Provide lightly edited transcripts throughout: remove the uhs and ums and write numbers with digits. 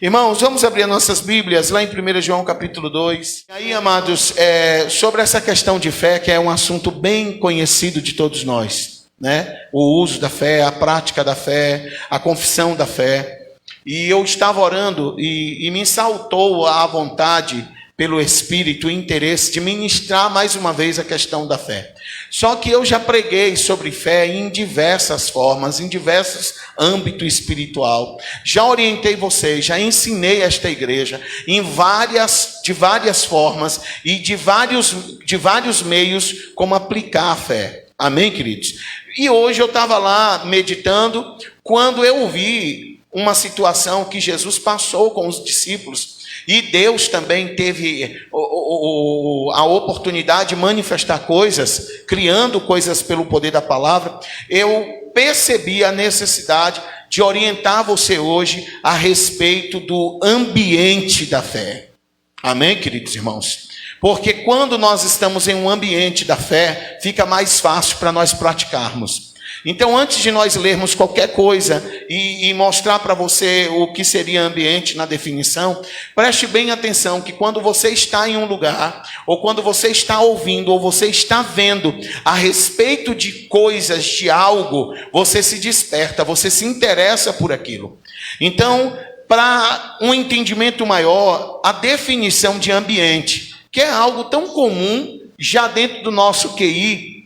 Irmãos, vamos abrir nossas Bíblias lá em 1 João capítulo 2. E aí, amados, sobre essa questão de fé, que é um assunto bem conhecido de todos nós, né? O uso da fé, a prática da fé, a confissão da fé. E eu estava orando e me saltou a vontade pelo Espírito e interesse de ministrar mais uma vez a questão da fé. Só que eu já preguei sobre fé em diversas formas, em diversos âmbitos espiritual. Já orientei vocês, já ensinei esta igreja de várias formas e de vários meios como aplicar a fé. Amém, queridos? E hoje eu estava lá meditando quando eu vi uma situação que Jesus passou com os discípulos. E Deus também teve a oportunidade de manifestar coisas, criando coisas pelo poder da palavra. Eu percebi a necessidade de orientar você hoje a respeito do ambiente da fé. Amém, queridos irmãos? Porque quando nós estamos em um ambiente da fé, fica mais fácil para nós praticarmos. Então, antes de nós lermos qualquer coisa e mostrar para você o que seria ambiente na definição, preste bem atenção que quando você está em um lugar, ou quando você está ouvindo, ou você está vendo a respeito de coisas, de algo, você se desperta, você se interessa por aquilo. Então, para um entendimento maior, a definição de ambiente, que é algo tão comum já dentro do nosso QI,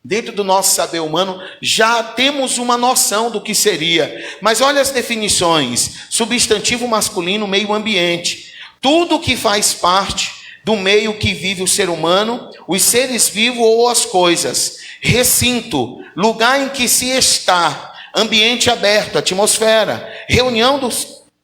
dentro do nosso saber humano, já temos uma noção do que seria. Mas olha as definições: substantivo masculino, meio ambiente. Tudo que faz parte do meio que vive o ser humano, os seres vivos ou as coisas. Recinto, lugar em que se está. Ambiente aberto, atmosfera. Reunião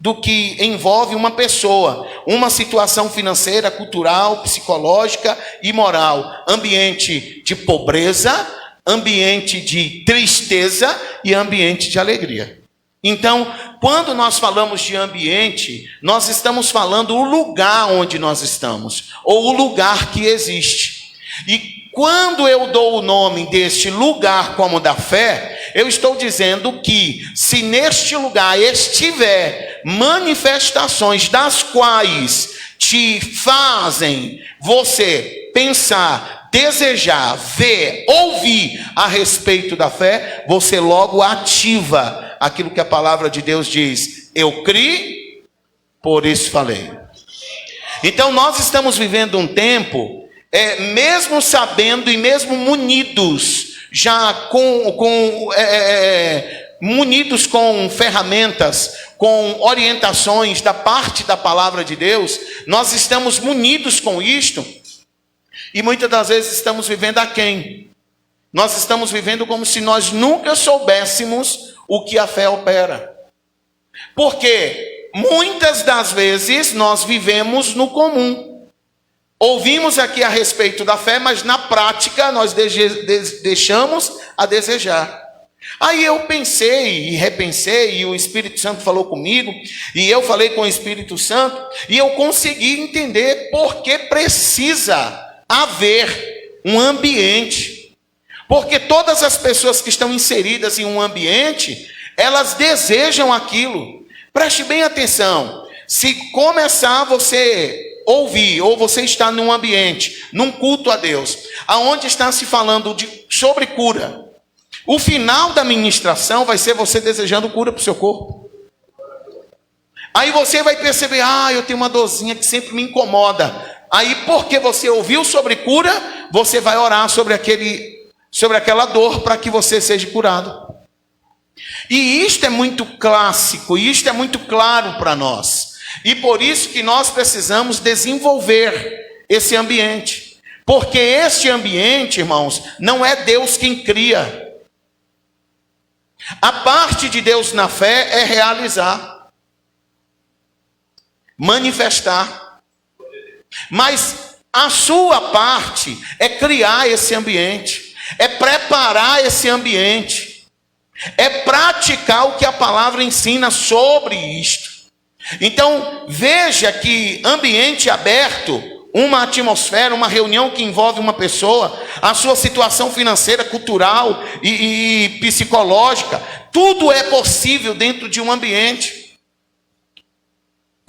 do que envolve uma pessoa, uma situação financeira, cultural, psicológica e moral. Ambiente de pobreza, ambiente de tristeza e ambiente de alegria. Então, quando nós falamos de ambiente, nós estamos falando o lugar onde nós estamos, ou o lugar que existe. E quando eu dou o nome deste lugar como da fé, eu estou dizendo que se neste lugar estiver manifestações das quais te fazem você pensar, desejar, ver, ouvir a respeito da fé, você logo ativa aquilo que a palavra de Deus diz: eu criei, por isso falei. Então nós estamos vivendo um tempo, mesmo sabendo e mesmo munidos, já munidos com ferramentas, com orientações da parte da palavra de Deus, nós estamos munidos com isto, e muitas das vezes estamos vivendo aquém. Nós estamos vivendo como se nós nunca soubéssemos o que a fé opera. Porque muitas das vezes nós vivemos no comum. Ouvimos aqui a respeito da fé, mas na prática nós deixamos a desejar. Aí eu pensei e repensei, e o Espírito Santo falou comigo, e eu falei com o Espírito Santo, e eu consegui entender por que precisa haver um ambiente. Porque todas as pessoas que estão inseridas em um ambiente, elas desejam aquilo. Preste bem atenção. Se começar você ouvir, ou você está num ambiente, num culto a Deus, aonde está se falando sobre cura, o final da ministração vai ser você desejando cura para o seu corpo. Aí você vai perceber: eu tenho uma dorzinha que sempre me incomoda. Aí, porque você ouviu sobre cura, você vai orar sobre aquela dor para que você seja curado. E isto é muito clássico, isto é muito claro para nós. E por isso que nós precisamos desenvolver esse ambiente. Porque este ambiente, irmãos, não é Deus quem cria. A parte de Deus na fé é realizar, manifestar. Mas a sua parte é criar esse ambiente, é preparar esse ambiente, é praticar o que a palavra ensina sobre isto. Então, veja que ambiente aberto, uma atmosfera, uma reunião que envolve uma pessoa, a sua situação financeira, cultural e psicológica, tudo é possível dentro de um ambiente.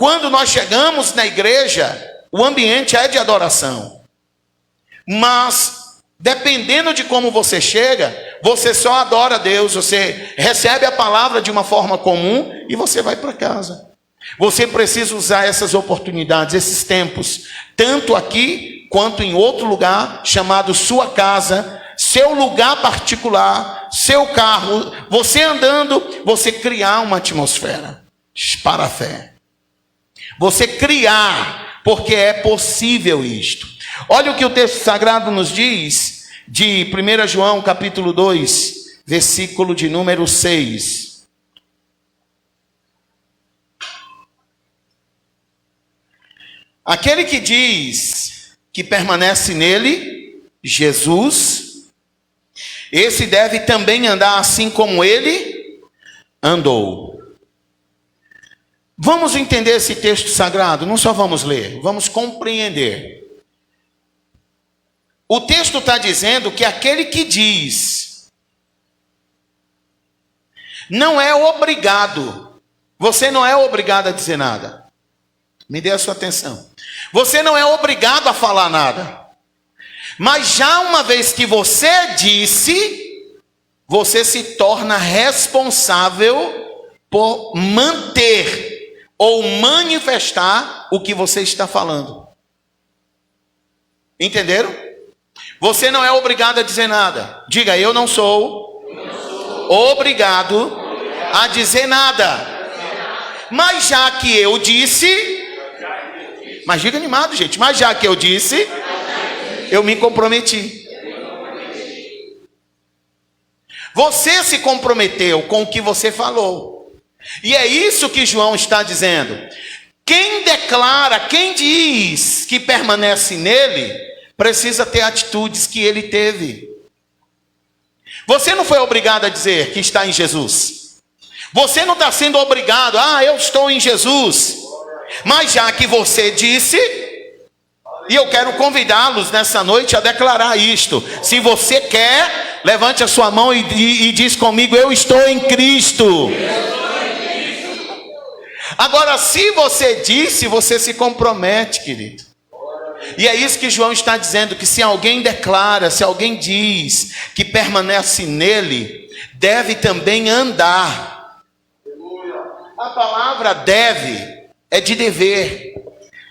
Quando nós chegamos na igreja, o ambiente é de adoração. Mas, dependendo de como você chega, você só adora a Deus, você recebe a palavra de uma forma comum e você vai para casa. Você precisa usar essas oportunidades, esses tempos, tanto aqui quanto em outro lugar, chamado sua casa, seu lugar particular, seu carro, você andando, você criar uma atmosfera para a fé. Você criar, porque é possível isto. Olha o que o texto sagrado nos diz, de 1 João capítulo 2, versículo de número 6. Aquele que diz que permanece nele, Jesus, esse deve também andar assim como ele andou. Vamos entender esse texto sagrado, não só vamos ler, vamos compreender. O texto está dizendo que aquele que diz não é obrigado, você não é obrigado a dizer nada. Me dê a sua atenção. Você não é obrigado a falar nada. Mas já uma vez que você disse, você se torna responsável por manter ou manifestar o que você está falando. Entenderam? Você não é obrigado a dizer nada. Diga, eu não sou obrigado a dizer nada. Mas já que eu disse... Mas diga animado, gente. Mas já que eu disse, eu me comprometi. Você se comprometeu com o que você falou. E é isso que João está dizendo. Quem declara, quem diz que permanece nele, precisa ter atitudes que ele teve. Você não foi obrigado a dizer que está em Jesus. Você não está sendo obrigado, eu estou em Jesus. Mas já que você disse, e eu quero convidá-los nessa noite a declarar isto. Se você quer, levante a sua mão e diz comigo, eu estou em Cristo. Agora, se você disse, você se compromete, querido. E é isso que João está dizendo, que se alguém declara, se alguém diz que permanece nele, deve também andar. A palavra deve é de dever,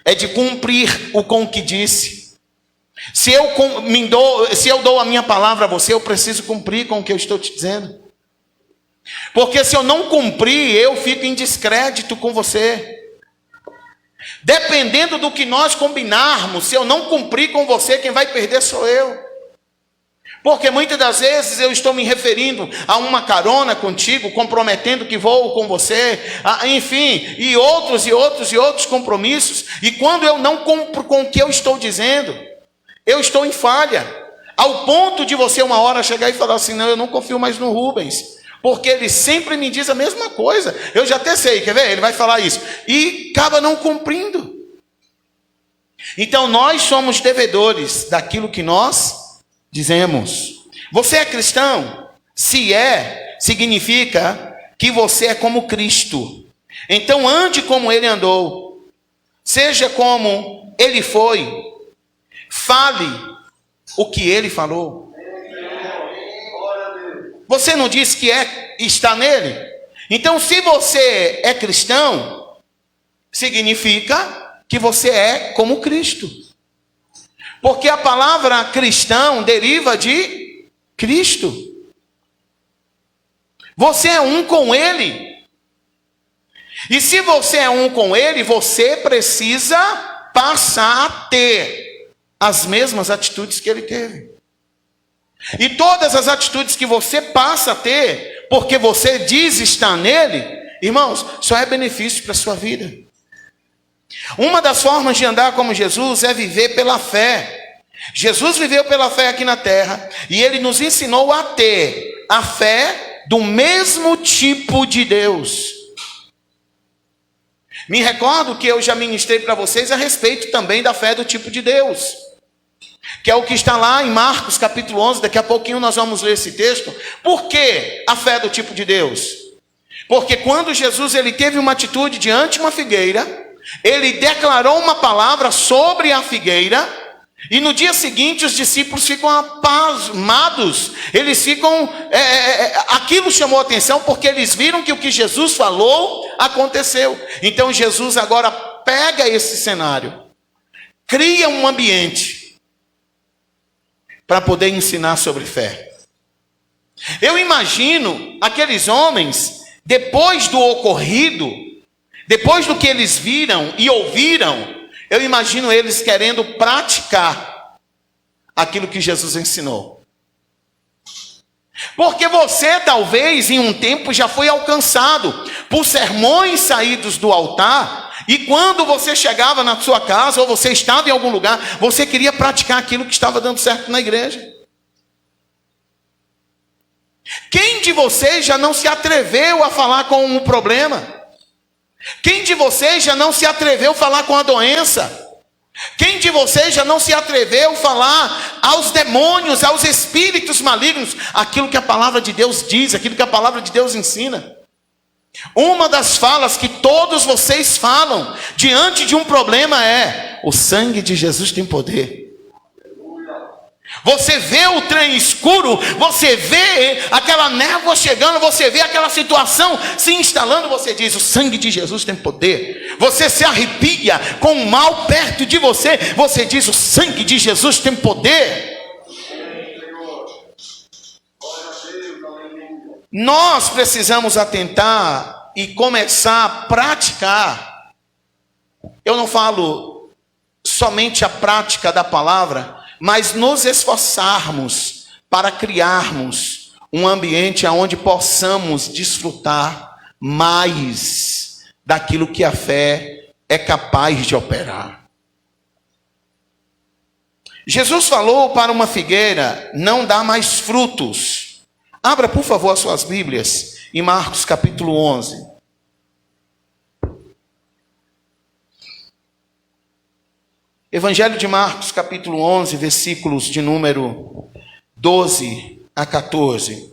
é de cumprir com o que disse. Se eu dou a minha palavra a você, eu preciso cumprir com o que eu estou te dizendo. Porque se eu não cumprir, eu fico em descrédito com você. Dependendo do que nós combinarmos, se eu não cumprir com você, quem vai perder sou eu. Porque muitas das vezes eu estou me referindo a uma carona contigo, comprometendo que vou com você, enfim, e outros compromissos. E quando eu não cumpro com o que eu estou dizendo, eu estou em falha. Ao ponto de você uma hora chegar e falar assim, não, eu não confio mais no Rubens. Porque ele sempre me diz a mesma coisa. Eu já até sei, quer ver? Ele vai falar isso. E acaba não cumprindo. Então nós somos devedores daquilo que nós dizemos. Você é cristão? Se é, significa que você é como Cristo. Então ande como ele andou. Seja como ele foi. Fale o que ele falou. Você não disse que está nele? Então se você é cristão, significa que você é como Cristo. Porque a palavra cristão deriva de Cristo. Você é um com ele. E se você é um com ele, você precisa passar a ter as mesmas atitudes que ele teve. E todas as atitudes que você passa a ter, porque você diz estar nele, irmãos, só é benefício para a sua vida. Uma das formas de andar como Jesus é viver pela fé. Jesus viveu pela fé aqui na terra e ele nos ensinou a ter a fé do mesmo tipo de Deus. Me recordo que eu já ministrei para vocês a respeito também da fé do tipo de Deus, que é o que está lá em Marcos capítulo 11, daqui a pouquinho nós vamos ler esse texto. Por que a fé do tipo de Deus? Porque quando Jesus ele teve uma atitude diante de uma figueira, Ele declarou uma palavra sobre a figueira, e no dia seguinte os discípulos ficam apasmados. Eles ficam... aquilo chamou a atenção porque eles viram que o que Jesus falou aconteceu. Então Jesus agora pega esse cenário, cria um ambiente para poder ensinar sobre fé. Eu imagino aqueles homens, depois do ocorrido, depois do que eles viram e ouviram, eu imagino eles querendo praticar aquilo que Jesus ensinou. Porque você talvez em um tempo já foi alcançado por sermões saídos do altar, e quando você chegava na sua casa ou você estava em algum lugar, você queria praticar aquilo que estava dando certo na igreja. Quem de vocês já não se atreveu a falar com um problema? Quem de vocês já não se atreveu a falar com a doença? Quem de vocês já não se atreveu a falar aos demônios, aos espíritos malignos, aquilo que a palavra de Deus diz, aquilo que a palavra de Deus ensina? Uma das falas que todos vocês falam diante de um problema é: o sangue de Jesus tem poder. Você vê o trem escuro, você vê aquela névoa chegando, você vê aquela situação se instalando, você diz: o sangue de Jesus tem poder. Você se arrepia com o mal perto de você, você diz: o sangue de Jesus tem poder. Nós precisamos atentar e começar a praticar. Eu não falo somente a prática da palavra, mas nos esforçarmos para criarmos um ambiente onde possamos desfrutar mais daquilo que a fé é capaz de operar. Jesus falou para uma figueira: não dá mais frutos. Abra, por favor, as suas Bíblias em Marcos capítulo 11. Evangelho de Marcos, capítulo 11, versículos de número 12 a 14.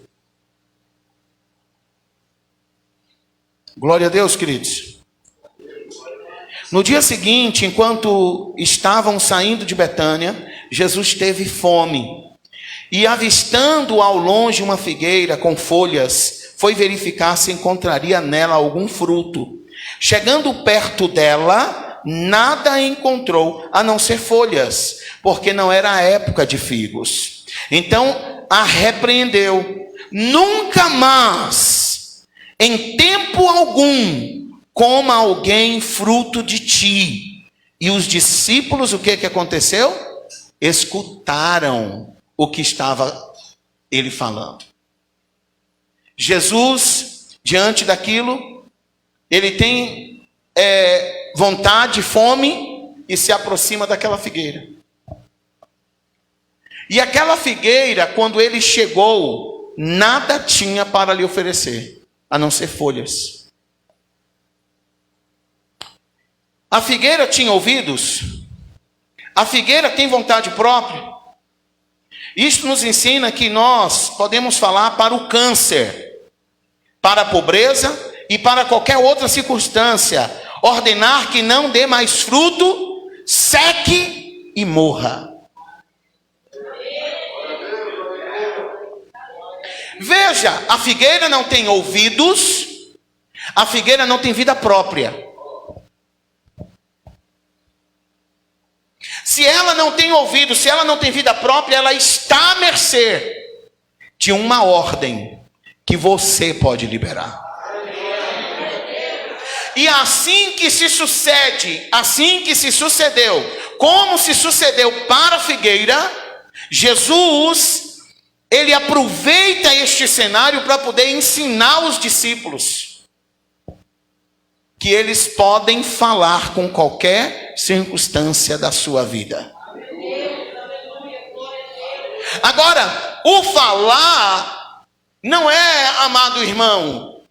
Glória a Deus, queridos. No dia seguinte, enquanto estavam saindo de Betânia, Jesus teve fome. E avistando ao longe uma figueira com folhas, foi verificar se encontraria nela algum fruto. Chegando perto dela, nada encontrou a não ser folhas, porque não era a época de figos. Então a repreendeu: nunca mais, em tempo algum, coma alguém fruto de ti. E os discípulos, o que aconteceu? Escutaram o que estava ele falando. Jesus, diante daquilo, ele tem vontade, fome, e se aproxima daquela figueira. E aquela figueira, quando ele chegou, nada tinha para lhe oferecer, a não ser folhas. A figueira tinha ouvidos? A figueira tem vontade própria? Isto nos ensina que nós podemos falar para o câncer, para a pobreza e para qualquer outra circunstância, ordenar que não dê mais fruto, seque e morra. Veja, a figueira não tem ouvidos, a figueira não tem vida própria. Se ela não tem ouvido, se ela não tem vida própria, ela está à mercê de uma ordem que você pode liberar. E assim que se sucede, assim que se sucedeu, como se sucedeu para a figueira, Jesus, ele aproveita este cenário para poder ensinar os discípulos que eles podem falar com qualquer circunstância da sua vida. Agora, o falar não é, amado irmão,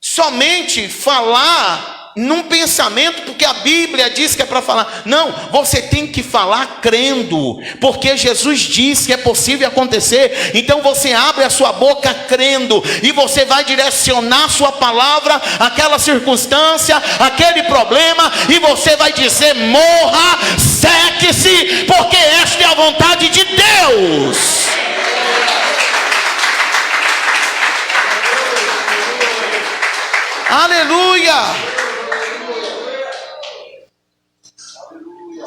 somente falar num pensamento, porque a Bíblia diz que é para falar. Não, você tem que falar crendo, porque Jesus disse que é possível acontecer. Então você abre a sua boca crendo, e você vai direcionar sua palavra àquela circunstância, àquele problema, e você vai dizer: morra, seque-se, porque esta é a vontade de Deus. Aleluia!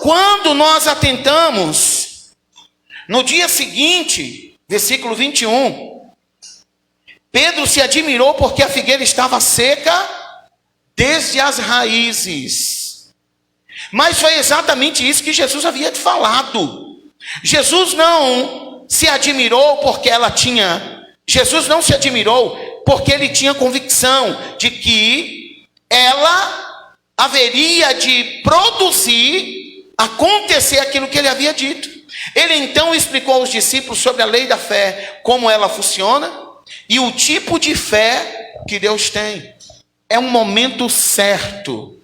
Quando nós atentamos, no dia seguinte, versículo 21, Pedro se admirou porque a figueira estava seca desde as raízes. Mas foi exatamente isso que Jesus havia falado. Jesus não se admirou porque ela tinha... Jesus não se admirou porque ele tinha convicção de que ela haveria de produzir, acontecer aquilo que ele havia dito. Ele então explicou aos discípulos sobre a lei da fé, como ela funciona e o tipo de fé que Deus tem. É um momento certo,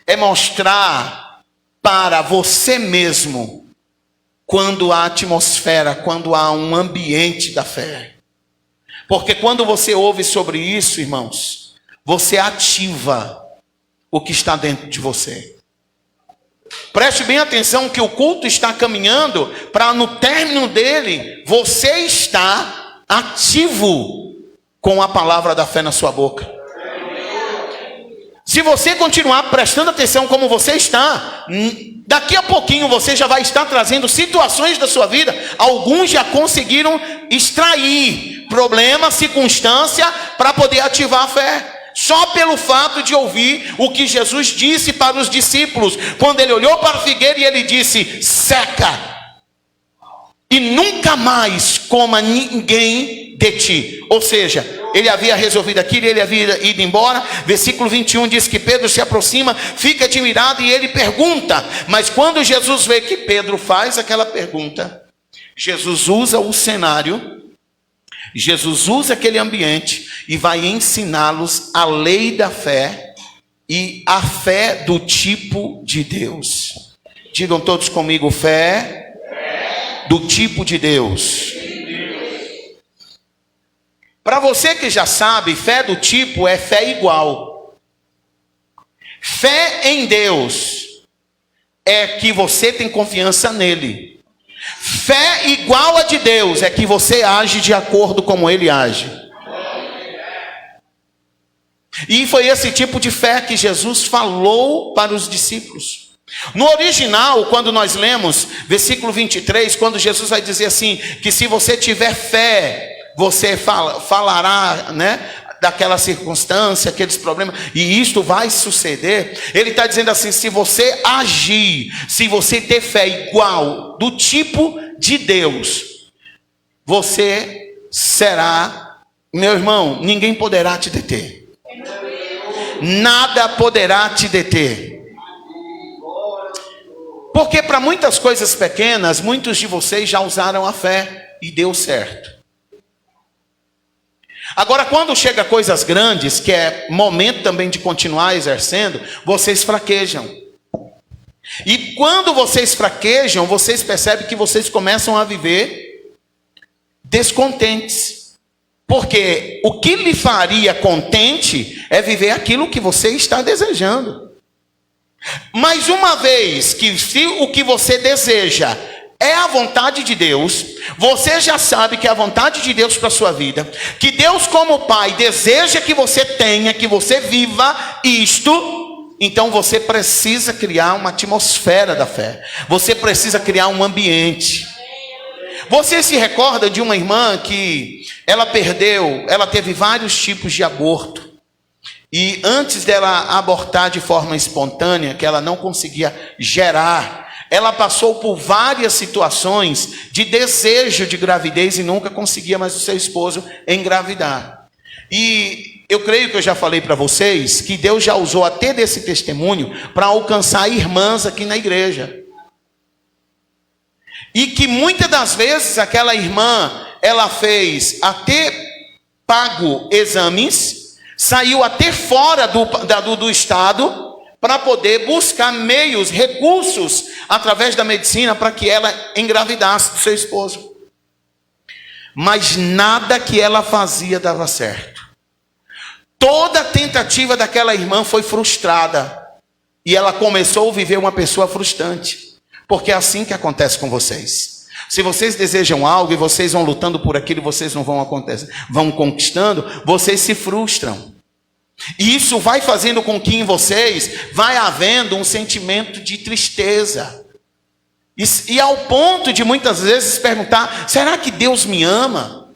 é mostrar para você mesmo quando há atmosfera, quando há um ambiente da fé. Porque quando você ouve sobre isso, irmãos, você ativa o que está dentro de você. Preste bem atenção que o culto está caminhando para, no término dele, você está ativo com a palavra da fé na sua boca. Se você continuar prestando atenção como você está, daqui a pouquinho você já vai estar trazendo situações da sua vida. Alguns já conseguiram extrair problema, circunstância, para poder ativar a fé. Só pelo fato de ouvir o que Jesus disse para os discípulos, quando ele olhou para a figueira e ele disse: seca, e nunca mais coma ninguém de ti. Ou seja, ele havia resolvido aquilo, ele havia ido embora. Versículo 21 diz que Pedro se aproxima, fica admirado e ele pergunta. Mas quando Jesus vê que Pedro faz aquela pergunta, Jesus usa o cenário, Jesus usa aquele ambiente e vai ensiná-los a lei da fé e a fé do tipo de Deus. Digam todos comigo: fé do tipo de Deus. Para você que já sabe, fé do tipo é fé igual. Fé em Deus é que você tem confiança nele. Fé igual a de Deus é que você age de acordo como ele age. E foi esse tipo de fé que Jesus falou para os discípulos. No original, quando nós lemos versículo 23, quando Jesus vai dizer assim, que se você tiver fé, você falará, né, daquela circunstância, aqueles problemas, e isto vai suceder. Ele está dizendo assim: se você agir, se você ter fé igual, do tipo de Deus, você será, meu irmão, ninguém poderá te deter. Nada poderá te deter. Porque para muitas coisas pequenas, muitos de vocês já usaram a fé e deu certo. Agora, quando chega coisas grandes, que é momento também de continuar exercendo, vocês fraquejam. E quando vocês fraquejam, vocês percebem que vocês começam a viver descontentes. Porque o que lhe faria contente é viver aquilo que você está desejando. Mas uma vez que se o que você deseja é a vontade de Deus, você já sabe que é a vontade de Deus para a sua vida, que Deus como Pai deseja que você tenha, que você viva isto, então você precisa criar uma atmosfera da fé, você precisa criar um ambiente. Você se recorda de uma irmã que ela teve vários tipos de aborto, e antes dela abortar de forma espontânea, que ela não conseguia gerar, ela passou por várias situações de desejo de gravidez e nunca conseguia mais o seu esposo engravidar. E eu creio que eu já falei para vocês que Deus já usou até desse testemunho para alcançar irmãs aqui na igreja. E que muitas das vezes aquela irmã, ela fez até pago exames, saiu até fora do estado para poder buscar meios, recursos, através da medicina, para que ela engravidasse do seu esposo. Mas nada que ela fazia dava certo. Toda a tentativa daquela irmã foi frustrada. E ela começou a viver uma pessoa frustrante. Porque é assim que acontece com vocês. Se vocês desejam algo e vocês vão lutando por aquilo, vocês não vão conquistando, vocês se frustram. E isso vai fazendo com que em vocês vai havendo um sentimento de tristeza. E ao ponto de muitas vezes perguntar: será que Deus me ama?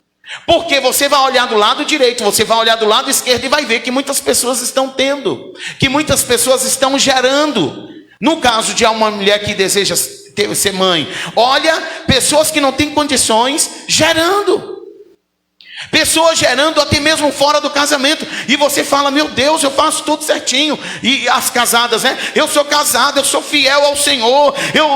Porque você vai olhar do lado direito, você vai olhar do lado esquerdo e vai ver que muitas pessoas estão tendo, que muitas pessoas estão gerando. No caso de uma mulher que deseja ser mãe, olha, pessoas que não têm condições gerando. Pessoas gerando até mesmo fora do casamento. E você fala: meu Deus, eu faço tudo certinho. E as casadas, né? Eu sou casada, eu sou fiel ao Senhor, eu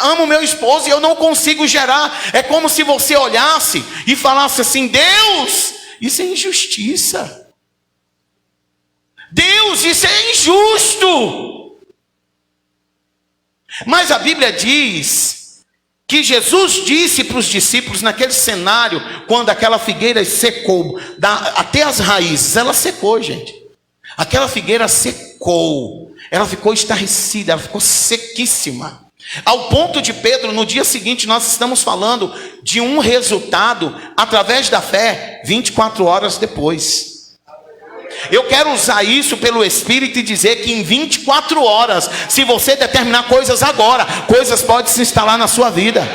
amo meu esposo e eu não consigo gerar. É como se você olhasse e falasse assim: Deus, isso é injustiça. Deus, isso é injusto. Mas a Bíblia diz que Jesus disse para os discípulos naquele cenário, quando aquela figueira secou, até as raízes, ela secou, gente. Aquela figueira secou, ela ficou estarrecida, ela ficou sequíssima. Ao ponto de Pedro, no dia seguinte, nós estamos falando de um resultado através da fé, 24 horas depois. Eu quero usar isso pelo Espírito e dizer que em 24 horas, se você determinar coisas agora, coisas podem se instalar na sua vida.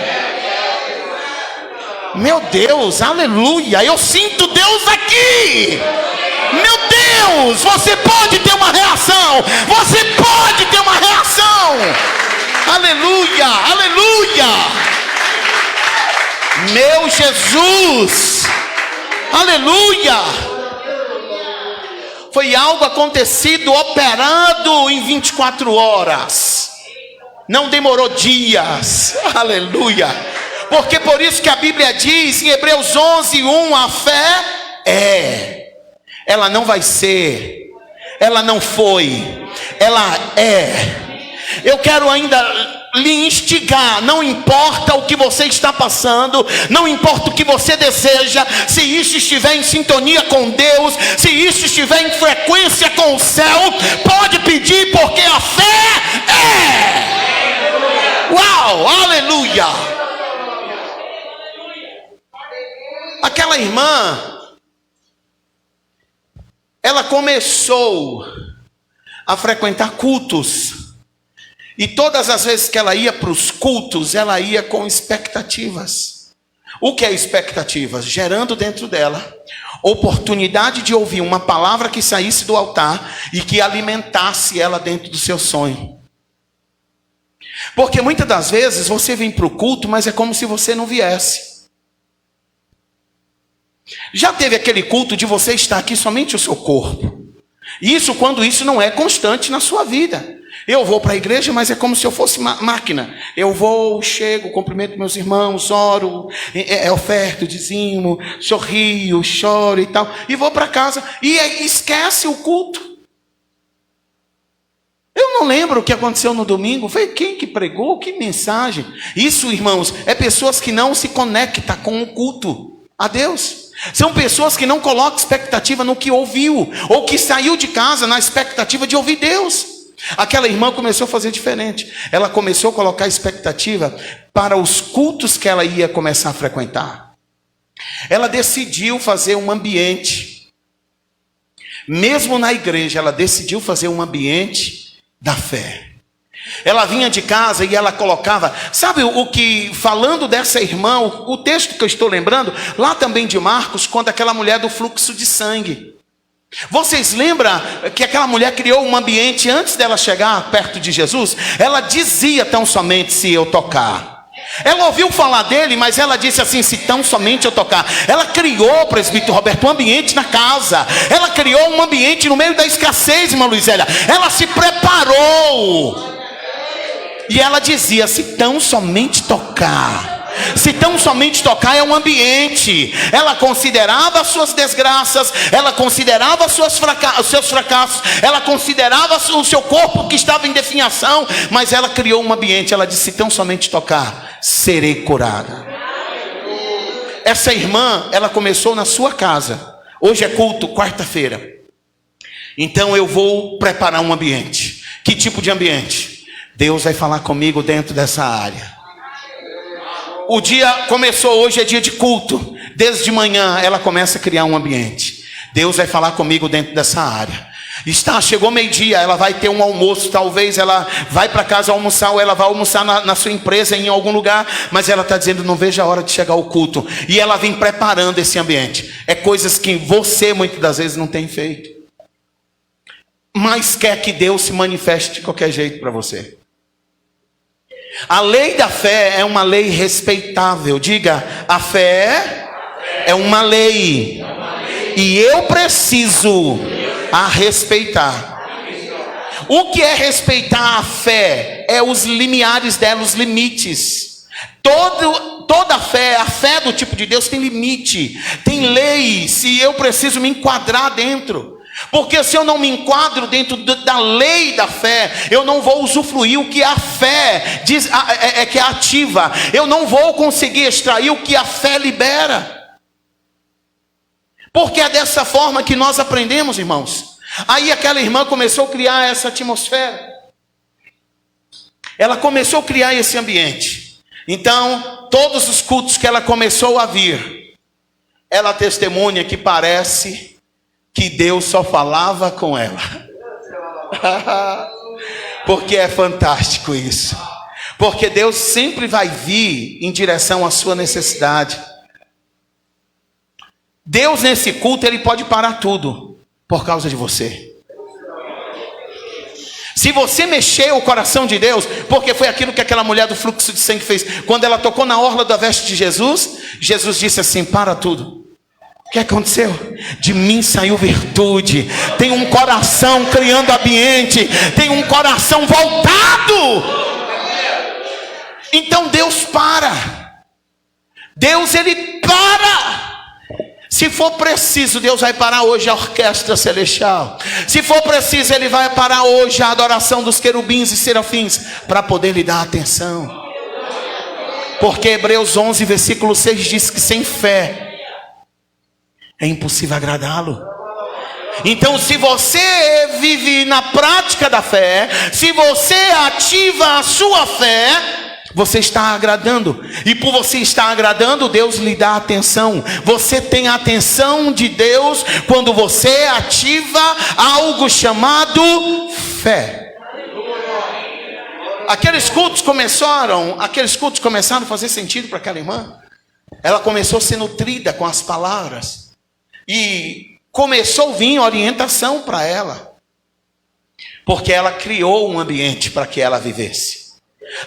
Meu Deus, aleluia, eu sinto Deus aqui. Meu Deus, você pode ter uma reação. Você pode ter uma reação. Aleluia, aleluia. Meu Jesus, aleluia. Foi algo acontecido, operado em 24 horas. Não demorou dias. Aleluia. Porque por isso que a Bíblia diz em Hebreus 11:1, a fé ela não vai ser, ela não foi, ela é. Eu quero ainda lhe instigar: não importa o que você está passando, não importa o que você deseja, se isso estiver em sintonia com Deus, se isso estiver em frequência com o céu, pode pedir, porque a fé é. Uau, aleluia. Aquela irmã, ela começou a frequentar cultos. E todas as vezes que ela ia para os cultos, ela ia com expectativas. O que é expectativas? Gerando dentro dela oportunidade de ouvir uma palavra que saísse do altar e que alimentasse ela dentro do seu sonho. Porque muitas das vezes você vem para o culto, mas é como se você não viesse. Já teve aquele culto de você estar aqui somente o seu corpo? Isso quando isso não é constante na sua vida. Eu vou para a igreja, mas é como se eu fosse máquina. Eu vou, chego, cumprimento meus irmãos, oro, oferto, dizimo, sorrio, choro e tal. E vou para casa e esquece o culto. Eu não lembro o que aconteceu no domingo. Foi quem que pregou? Que mensagem? Isso, irmãos, é pessoas que não se conectam com o culto a Deus. São pessoas que não colocam expectativa no que ouviu, ou que saiu de casa na expectativa de ouvir Deus. Aquela irmã começou a fazer diferente. Ela começou a colocar expectativa para os cultos que ela ia começar a frequentar. Ela decidiu fazer um ambiente, mesmo na igreja, ela decidiu fazer um ambiente da fé. Ela vinha de casa e ela colocava, sabe o que, falando dessa irmã, o texto que eu estou lembrando, lá também de Marcos, quando aquela mulher do fluxo de sangue. Vocês lembram que aquela mulher criou um ambiente antes dela chegar perto de Jesus? Ela dizia: tão somente se eu tocar. Ela ouviu falar dele, mas ela disse assim: se tão somente eu tocar. Ela criou, presbítero Roberto, um ambiente na casa. Ela criou um ambiente no meio da escassez, irmã Luizélia. Ela se preparou. E ela dizia: se tão somente tocar. Se tão somente tocar é um ambiente. Ela considerava as suas desgraças, ela considerava os seus fracassos, ela considerava o seu corpo que estava em definhação, mas ela criou um ambiente. Ela disse: se tão somente tocar, serei curada. Essa irmã, ela começou na sua casa. Hoje é culto, quarta-feira. Então eu vou preparar um ambiente. Que tipo de ambiente? Deus vai falar comigo dentro dessa área. O dia começou, hoje é dia de culto. Desde manhã ela começa a criar um ambiente. Deus vai falar comigo dentro dessa área. Chegou meio-dia, ela vai ter um almoço. Talvez ela vai para casa almoçar, ou ela vai almoçar na sua empresa, em algum lugar. Mas ela está dizendo: não vejo a hora de chegar ao culto. E ela vem preparando esse ambiente. É coisas que você muitas das vezes não tem feito, mas quer que Deus se manifeste de qualquer jeito para você. A lei da fé é uma lei respeitável. Diga: a fé é uma lei, e eu preciso a respeitar. O que é respeitar a fé? É os limiares dela, os limites. Toda a fé do tipo de Deus tem limite, tem lei. Se eu preciso me enquadrar dentro, porque se eu não me enquadro dentro da lei da fé, eu não vou usufruir o que a fé diz, que é ativa. Eu não vou conseguir extrair o que a fé libera. Porque é dessa forma que nós aprendemos, irmãos. Aí aquela irmã começou a criar essa atmosfera. Ela começou a criar esse ambiente. Então, todos os cultos que ela começou a vir, ela testemunha que parece que Deus só falava com ela. Porque é fantástico isso. Porque Deus sempre vai vir em direção à sua necessidade. Deus nesse culto, Ele pode parar tudo por causa de você. Se você mexer o coração de Deus, porque foi aquilo que aquela mulher do fluxo de sangue fez. Quando ela tocou na orla da veste de Jesus, Jesus disse assim: para tudo. O que aconteceu? De mim saiu virtude. Tem um coração criando ambiente, tem um coração voltado. Então Deus para. Deus, Ele para. Se for preciso, Deus vai parar hoje a orquestra celestial. Se for preciso, Ele vai parar hoje a adoração dos querubins e serafins, para poder lhe dar atenção. Porque Hebreus 11, versículo 6 diz que sem fé é impossível agradá-lo. Então, se você vive na prática da fé, se você ativa a sua fé, você está agradando. E por você estar agradando, Deus lhe dá atenção. Você tem a atenção de Deus quando você ativa algo chamado fé. Aqueles cultos começaram a fazer sentido para aquela irmã. Ela começou a ser nutrida com as palavras. E começou a vir orientação para ela. Porque ela criou um ambiente para que ela vivesse.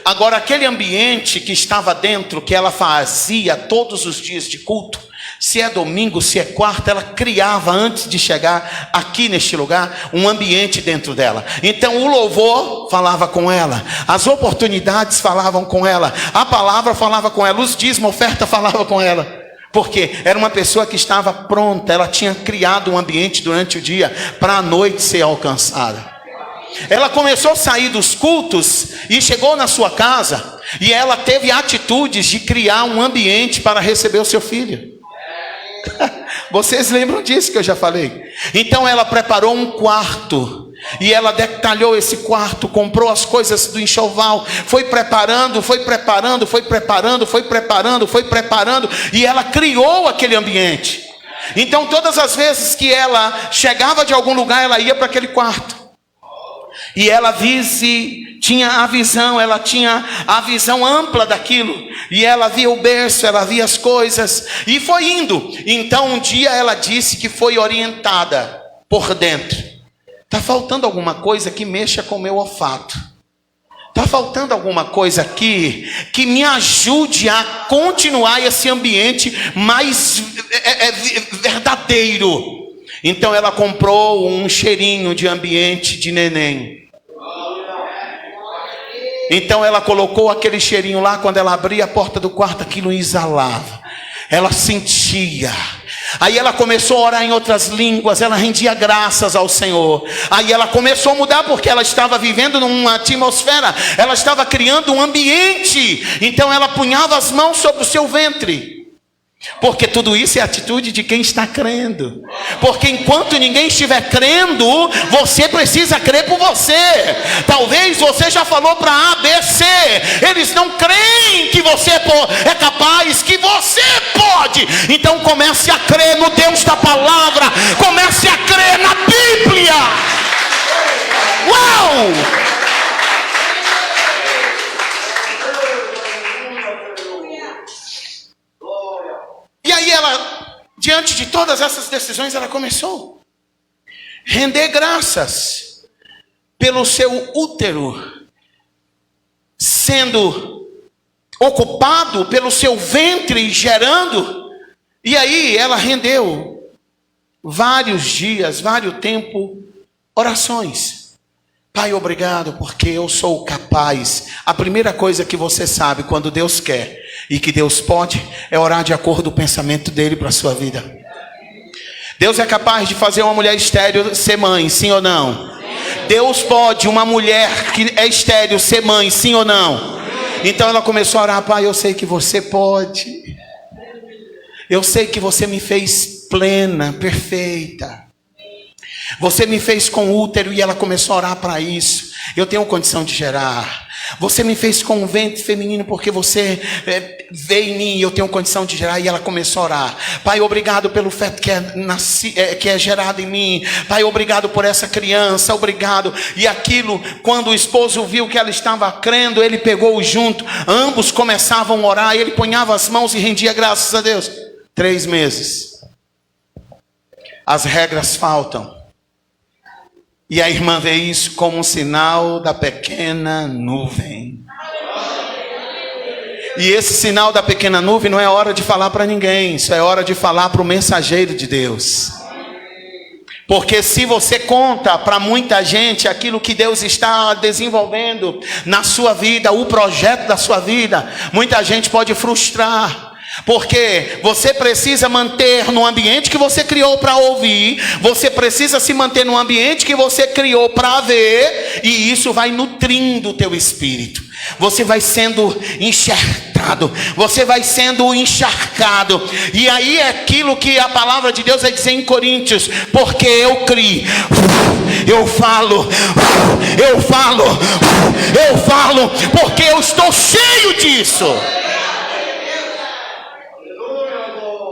Agora, aquele ambiente que estava dentro, que ela fazia todos os dias de culto, se é domingo, se é quarta, ela criava, antes de chegar aqui neste lugar, um ambiente dentro dela. Então o louvor falava com ela, as oportunidades falavam com ela, a palavra falava com ela, os dízimos, a oferta falava com ela. Porque era uma pessoa que estava pronta, ela tinha criado um ambiente durante o dia, para a noite ser alcançada. Ela começou a sair dos cultos e chegou na sua casa, e ela teve atitudes de criar um ambiente para receber o seu filho. Vocês lembram disso que eu já falei? Então ela preparou um quarto, e ela detalhou esse quarto, comprou as coisas do enxoval, foi preparando, e ela criou aquele ambiente. Então todas as vezes que ela chegava de algum lugar, ela ia para aquele quarto. E ela tinha a visão ampla daquilo. E ela via o berço, ela via as coisas. E foi indo. Então um dia ela disse que foi orientada por dentro. Está faltando alguma coisa que mexa com o meu olfato. Está faltando alguma coisa aqui que me ajude a continuar esse ambiente mais verdadeiro. Então ela comprou um cheirinho de ambiente de neném. Então ela colocou aquele cheirinho lá, quando ela abria a porta do quarto, aquilo exalava. Ela sentia. Aí ela começou a orar em outras línguas, ela rendia graças ao Senhor. Aí ela começou a mudar, porque ela estava vivendo numa atmosfera, ela estava criando um ambiente. Então ela punhava as mãos sobre o seu ventre. Porque tudo isso é atitude de quem está crendo. Porque enquanto ninguém estiver crendo, você precisa crer por você. Talvez você já falou para A, B, C. Eles não creem que você é capaz, que você pode. Então comece a crer no Deus da palavra. Comece a crer na Bíblia. Uau! E aí ela, diante de todas essas decisões, ela começou a render graças pelo seu útero sendo ocupado, pelo seu ventre gerando. E aí ela rendeu vários dias, vários tempos, orações. Pai, obrigado, porque eu sou capaz. A primeira coisa que você sabe quando Deus quer e que Deus pode é orar de acordo com o pensamento dele para a sua vida. Deus é capaz de fazer uma mulher estéril ser mãe, sim ou não? Deus pode uma mulher que é estéril ser mãe, sim ou não? Então ela começou a orar: Pai, eu sei que você pode. Eu sei que você me fez plena, perfeita. Você me fez com útero, e ela começou a orar para isso. Eu tenho condição de gerar. Você me fez com um ventre feminino, porque você veio em mim e eu tenho condição de gerar. E ela começou a orar: Pai, obrigado pelo feto que é gerado em mim. Pai, obrigado por essa criança, obrigado. E aquilo, quando o esposo viu que ela estava crendo, ele pegou-o junto. Ambos começavam a orar, ele punhava as mãos e rendia graças a Deus. 3 meses. As regras faltam. E a irmã vê isso como um sinal da pequena nuvem. E esse sinal da pequena nuvem não é hora de falar para ninguém. Isso é hora de falar para o mensageiro de Deus. Porque se você conta para muita gente aquilo que Deus está desenvolvendo na sua vida, o projeto da sua vida, muita gente pode frustrar. Porque você precisa manter no ambiente que você criou para ouvir. Você precisa se manter no ambiente que você criou para ver. E isso vai nutrindo o teu espírito. Você vai sendo enxertado. Você vai sendo encharcado. E aí é aquilo que a palavra de Deus vai dizer em Coríntios: porque eu crio, eu falo, porque eu estou cheio disso.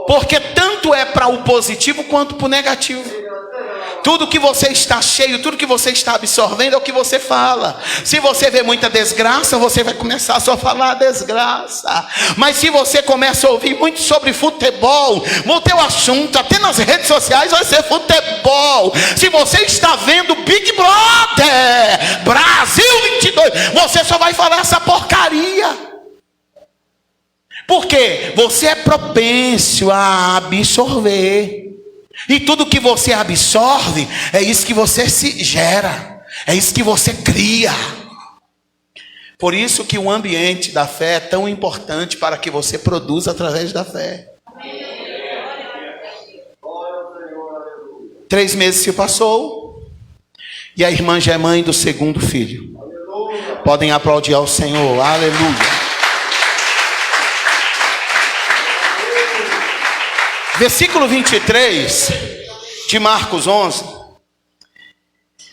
Porque tanto é para o positivo quanto para o negativo. Tudo que você está cheio, tudo que você está absorvendo é o que você fala. Se você vê muita desgraça, você vai começar só a falar desgraça. Mas se você começa a ouvir muito sobre futebol, o teu assunto, até nas redes sociais, vai ser futebol. Se você está vendo Big Brother, Brasil 22, você só vai falar essa porcaria. Porque você é propenso a absorver. E tudo que você absorve, é isso que você se gera. É isso que você cria. Por isso que o ambiente da fé é tão importante para que você produza através da fé. 3 meses se passou. E a irmã já é mãe do 2º filho. Podem aplaudir ao Senhor. Aleluia. Versículo 23 de Marcos 11.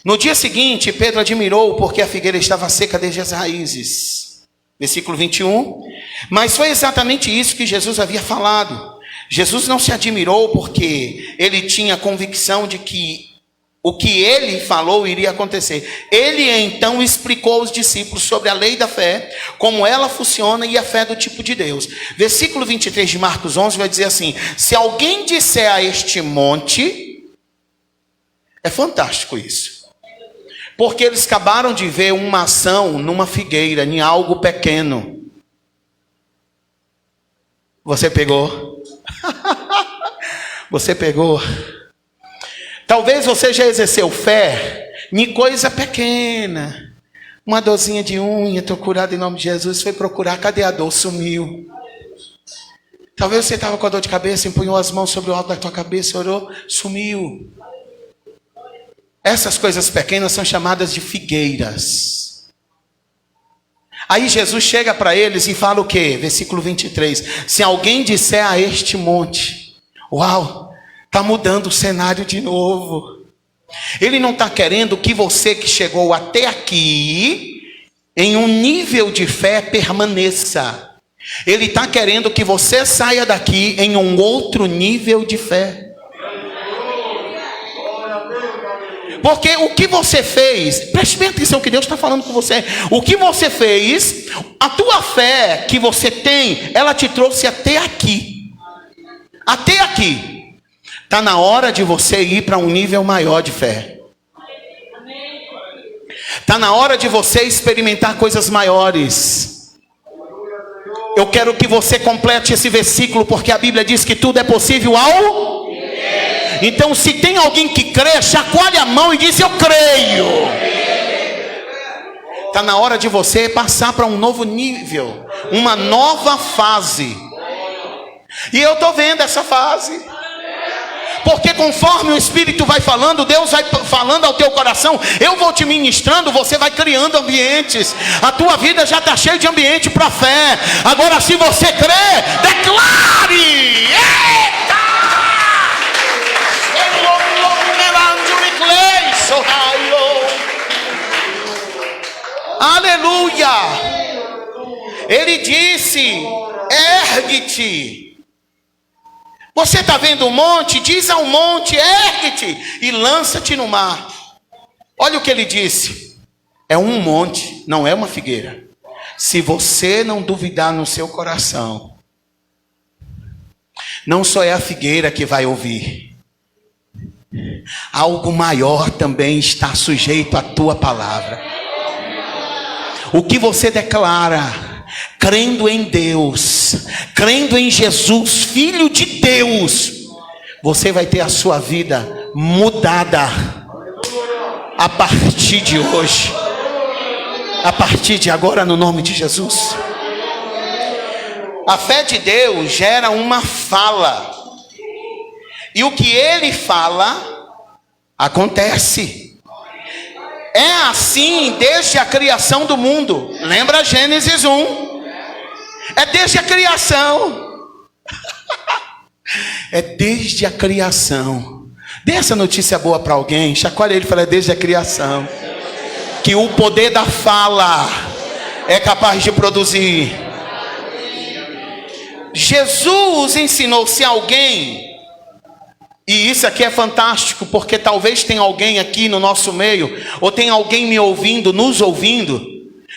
No dia seguinte, Pedro admirou, porque a figueira estava seca desde as raízes. Versículo 21. Mas foi exatamente isso que Jesus havia falado. Jesus não se admirou porque ele tinha convicção de que o que ele falou iria acontecer. Ele então explicou aos discípulos sobre a lei da fé, como ela funciona e a fé do tipo de Deus. Versículo 23 de Marcos 11 vai dizer assim: se alguém disser a este monte, é fantástico isso. Porque eles acabaram de ver uma ação numa figueira, em algo pequeno. Você pegou? Você pegou? Talvez você já exerceu fé em coisa pequena, Uma dorzinha de unha, estou curado em nome de Jesus. Foi procurar, cadê a dor? Sumiu. Talvez você estava com a dor de cabeça, empunhou as mãos sobre o alto da tua cabeça, orou, sumiu. Essas coisas pequenas são chamadas de figueiras. Aí Jesus chega para eles e fala o quê? Versículo 23. Se alguém disser a este monte, uau, está mudando o cenário de novo. Ele não está querendo que você que chegou até aqui, em um nível de fé, permaneça. Ele está querendo que você saia daqui em um outro nível de fé. Porque o que você fez, preste bem atenção que Deus está falando com você. O que você fez, a tua fé que você tem, ela te trouxe até aqui. Até aqui. Está na hora de você ir para um nível maior de fé. Está na hora de você experimentar coisas maiores. Eu quero que você complete esse versículo, porque a Bíblia diz que tudo é possível ao... Então, se tem alguém que crê, chacoalhe a mão e diz: eu creio. Está na hora de você passar para um novo nível, uma nova fase. E eu estou vendo essa fase. Porque conforme o Espírito vai falando, Deus vai falando ao teu coração, eu vou te ministrando, você vai criando ambientes. A tua vida já está cheia de ambiente para fé. Agora, se você crê, declare. Eita! Aleluia! Ele disse: ergue-te. Você está vendo um monte? Diz ao monte: ergue-te e lança-te no mar. Olha o que ele disse. É um monte, não é uma figueira. Se você não duvidar no seu coração, não só é a figueira que vai ouvir, algo maior também está sujeito à tua palavra. O que você declara, crendo em Deus, crendo em Jesus, Filho de Deus, você vai ter a sua vida mudada a partir de hoje, a partir de agora, no nome de Jesus. A fé de Deus gera uma fala, e o que ele fala acontece. É assim desde a criação do mundo. Lembra Gênesis 1? É desde a criação. É desde a criação. Dê essa notícia boa para alguém. Chacoalha ele e fala: é desde a criação que o poder da fala é capaz de produzir. Jesus ensinou: se alguém... E isso aqui é fantástico, porque talvez tenha alguém aqui no nosso meio, ou tem alguém me ouvindo, nos ouvindo,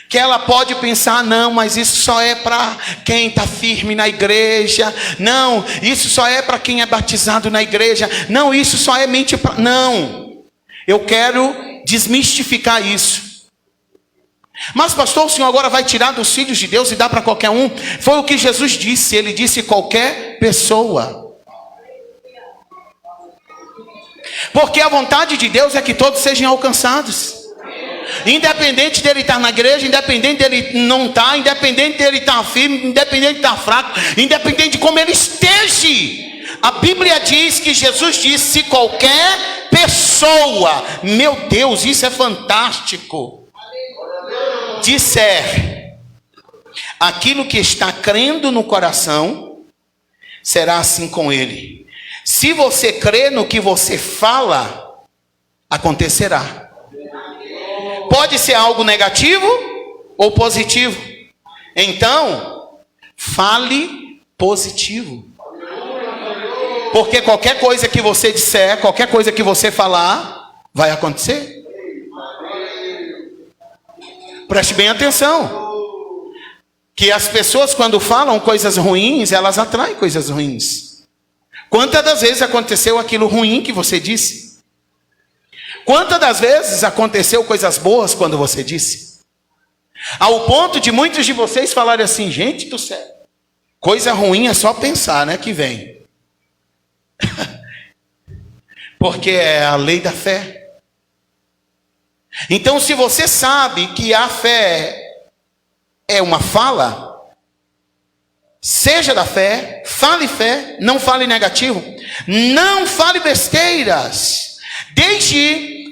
que ela pode pensar: não, mas isso só é para quem está firme na igreja. Não, isso só é para quem é batizado na igreja. Não, isso só é mente para... Não, eu quero desmistificar isso. Mas pastor, o senhor agora vai tirar dos filhos de Deus e dar para qualquer um? Foi o que Jesus disse. Ele disse: qualquer pessoa. Porque a vontade de Deus é que todos sejam alcançados. Independente dele estar na igreja, independente dele não estar, independente dele estar firme, independente de estar fraco, independente de como ele esteja. A Bíblia diz que Jesus disse: se qualquer pessoa, meu Deus, isso é fantástico, disser aquilo que está crendo no coração, será assim com ele. Se você crê no que você fala, acontecerá. Pode ser algo negativo ou positivo. Então, fale positivo. Porque qualquer coisa que você disser, qualquer coisa que você falar, vai acontecer. Preste bem atenção. Que as pessoas, quando falam coisas ruins, elas atraem coisas ruins. Quantas das vezes aconteceu aquilo ruim que você disse? Quantas das vezes aconteceu coisas boas quando você disse? Ao ponto de muitos de vocês falarem assim: gente do céu, coisa ruim é só pensar, né, que vem. Porque é a lei da fé. Então, se você sabe que a fé é uma fala, seja da fé, não fale negativo, não fale besteiras, deixe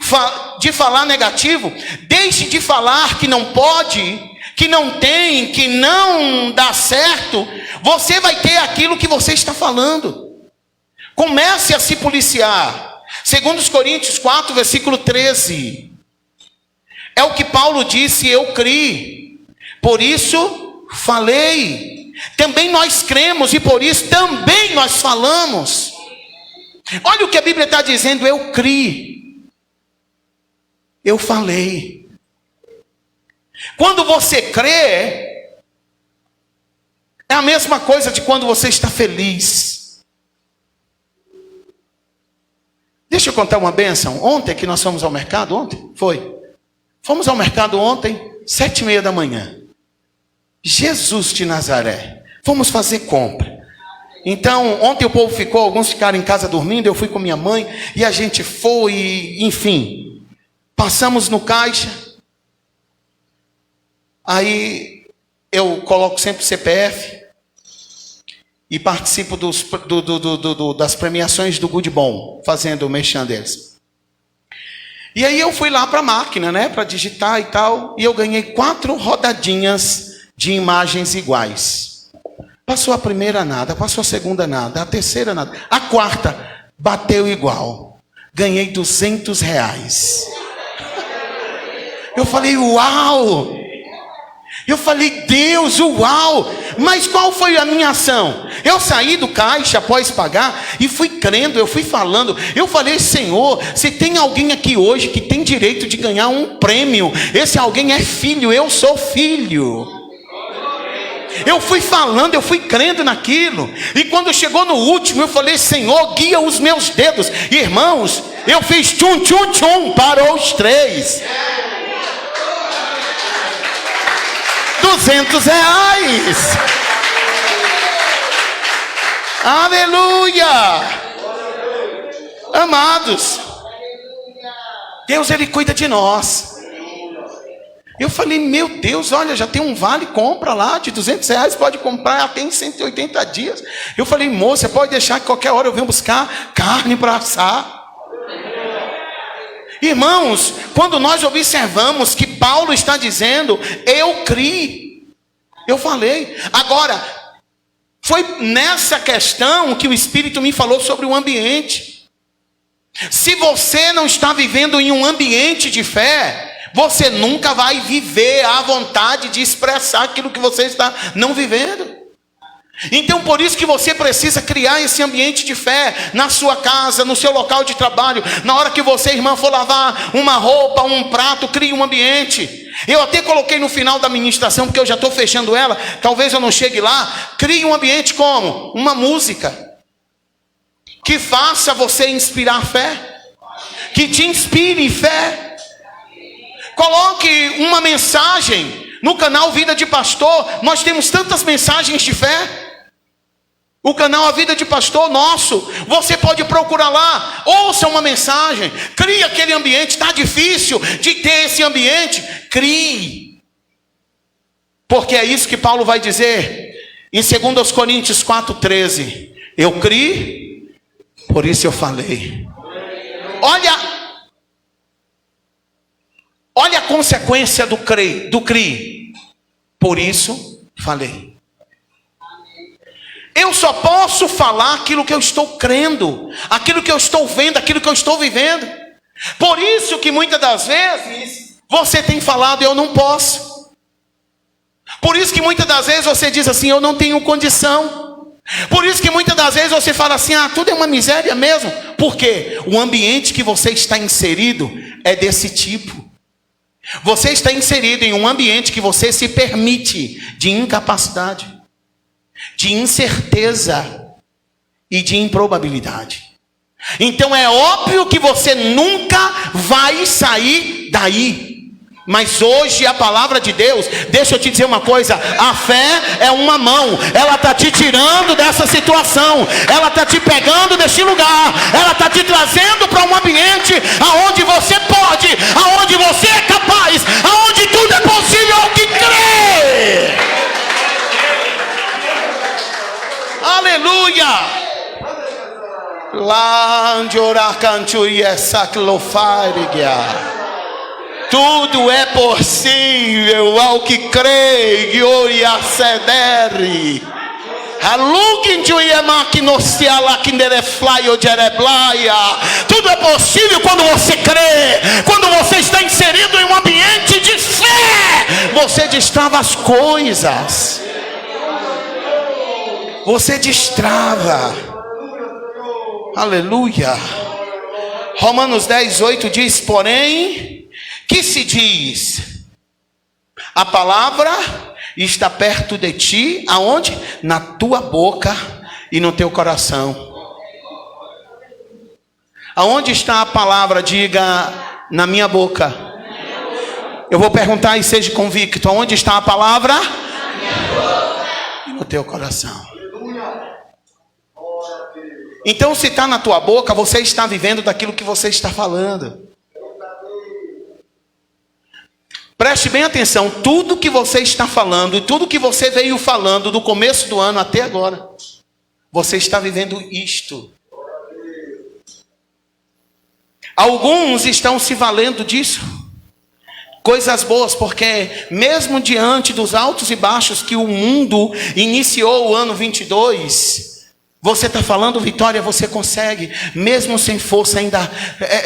de falar negativo, deixe de falar que não pode, que não tem, que não dá certo. Você vai ter aquilo que você está falando. Comece a se policiar. 2 Coríntios 4, versículo 13. É o que Paulo disse: eu criei, por isso falei. Também nós cremos e por isso também nós falamos. Olha o que a Bíblia está dizendo: eu criei, eu falei. Quando você crê, é a mesma coisa de quando você está feliz. Deixa eu contar uma bênção. Ontem que nós fomos ao mercado, fomos ao mercado ontem, 7h30 da manhã. Jesus de Nazaré, fomos fazer compra. Então, ontem o povo ficou, alguns ficaram em casa dormindo, eu fui com minha mãe, e a gente foi, enfim, passamos no caixa. Aí eu coloco sempre o CPF e participo das premiações do Good Bom, fazendo o merchan deles. E aí eu fui lá para a máquina, né, para digitar e tal, e eu ganhei 4 rodadinhas de imagens iguais. Passou a primeira nada, passou a segunda nada, a terceira nada, a quarta bateu igual. Ganhei R$200. Eu falei, uau! Eu falei, Deus, uau! Mas qual foi a minha ação? Eu saí do caixa após pagar e fui crendo, eu fui falando. Eu falei, Senhor, se tem alguém aqui hoje que tem direito de ganhar um prêmio, esse alguém é filho, eu sou filho. Eu fui falando, eu fui crendo naquilo. E quando chegou no último, eu falei, Senhor, guia os meus dedos. Irmãos, eu fiz tchum, tchum, tchum, parou os 3. R$200. Aleluia! Amados, Deus, Ele cuida de nós. Eu falei, meu Deus, olha, já tem um vale compra lá de R$200, pode comprar até em 180 dias. Eu falei, moça, pode deixar que qualquer hora eu venho buscar carne para assar. Irmãos, quando nós observamos que Paulo está dizendo, eu criei, eu falei. Agora, foi nessa questão que o Espírito me falou sobre o ambiente. Se você não está vivendo em um ambiente de fé, você nunca vai viver a vontade de expressar aquilo que você está não vivendo. Então por isso que você precisa criar esse ambiente de fé na sua casa, no seu local de trabalho. Na hora que você, irmã, for lavar uma roupa, um prato, crie um ambiente. Eu até coloquei no final da ministração, porque eu já estou fechando ela, talvez eu não chegue lá. Crie um ambiente como? Uma música que faça você inspirar fé, que te inspire fé. Coloque uma mensagem no canal Vida de Pastor. Nós temos tantas mensagens de fé. O canal A Vida de Pastor nosso, você pode procurar lá, ouça uma mensagem, crie aquele ambiente. Está difícil de ter esse ambiente? Crie. Porque é isso que Paulo vai dizer em 2 Coríntios 4,13. Eu criei, por isso eu falei. Olha a consequência do criei, por isso falei. Eu só posso falar aquilo que eu estou crendo, aquilo que eu estou vendo, aquilo que eu estou vivendo. Por isso que muitas das vezes você tem falado, eu não posso. Por isso que muitas das vezes você diz assim, eu não tenho condição. Por isso que muitas das vezes você fala assim, tudo é uma miséria mesmo. Por quê? O ambiente que você está inserido é desse tipo. Você está inserido em um ambiente que você se permite de incapacidade, de incerteza e de improbabilidade. Então é óbvio que você nunca vai sair daí. Mas hoje a palavra de Deus, deixa eu te dizer uma coisa, a fé é uma mão, ela está te tirando dessa situação, ela está te pegando desse lugar, ela está te trazendo para um ambiente aonde você pode, aonde você é capaz, aonde tudo é possível ao que crê. Aleluia. Tudo é possível ao que crê. Tudo é possível quando você crê. Quando você está inserido em um ambiente de fé, você destrava as coisas. Você destrava. Aleluia. Romanos 10:8 diz: porém, que se diz? A palavra está perto de ti, aonde? Na tua boca e no teu coração. Aonde está a palavra? Diga: na minha boca. Eu vou perguntar e seja convicto: aonde está a palavra? Na minha boca e no teu coração. Então, se está na tua boca, você está vivendo daquilo que você está falando. Preste bem atenção, tudo que você está falando e tudo que você veio falando do começo do ano até agora, você está vivendo isto. Alguns estão se valendo disso. Coisas boas, porque mesmo diante dos altos e baixos que o mundo iniciou o ano 22, você está falando vitória, você consegue, mesmo sem força ainda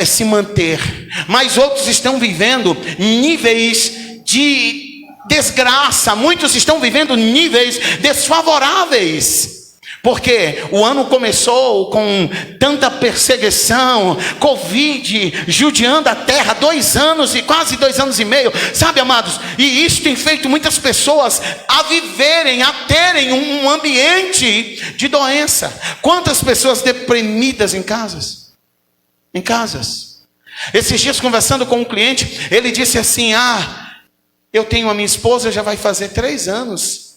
se manter. Mas outros estão vivendo níveis de desgraça, muitos estão vivendo níveis desfavoráveis. Porque o ano começou com tanta perseguição, Covid, judiando a terra, 2 anos e quase 2 anos e meio, sabe, amados? E isso tem feito muitas pessoas a viverem, a terem um ambiente de doença. Quantas pessoas deprimidas em casas? Em casas. Esses dias conversando com um cliente, ele disse assim: eu tenho a minha esposa, já vai fazer 3 anos.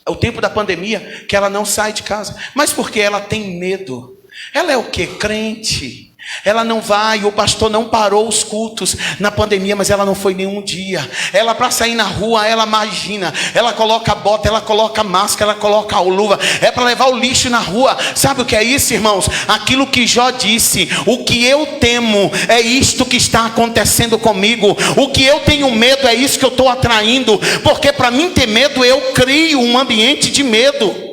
É o tempo da pandemia que ela não sai de casa. Mas porque ela tem medo. Ela é o quê? Crente. Ela não vai, o pastor não parou os cultos na pandemia, mas ela não foi nenhum dia. Ela, para sair na rua, ela imagina, ela coloca bota, ela coloca máscara, ela coloca luva, é para levar o lixo na rua. Sabe o que é isso, irmãos? Aquilo que Jó disse: o que eu temo é isto que está acontecendo comigo. O que eu tenho medo é isso que eu estou atraindo. Porque para mim ter medo, eu crio um ambiente de medo.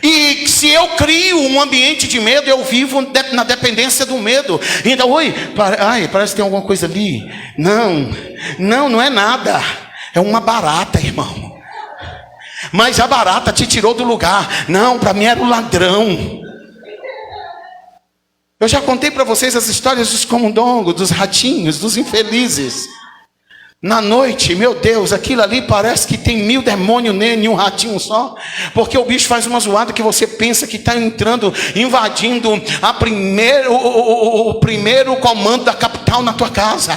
E se eu crio um ambiente de medo, eu vivo na dependência do medo. Então, parece que tem alguma coisa ali. Não é nada. É uma barata, irmão. Mas a barata te tirou do lugar. Não, para mim era o ladrão. Eu já contei para vocês as histórias dos camundongos, dos ratinhos, dos infelizes. Na noite, meu Deus, aquilo ali parece que tem 1000 demônios nele e um ratinho só. Porque o bicho faz uma zoada que você pensa que está entrando, invadindo o primeiro comando da capital na tua casa.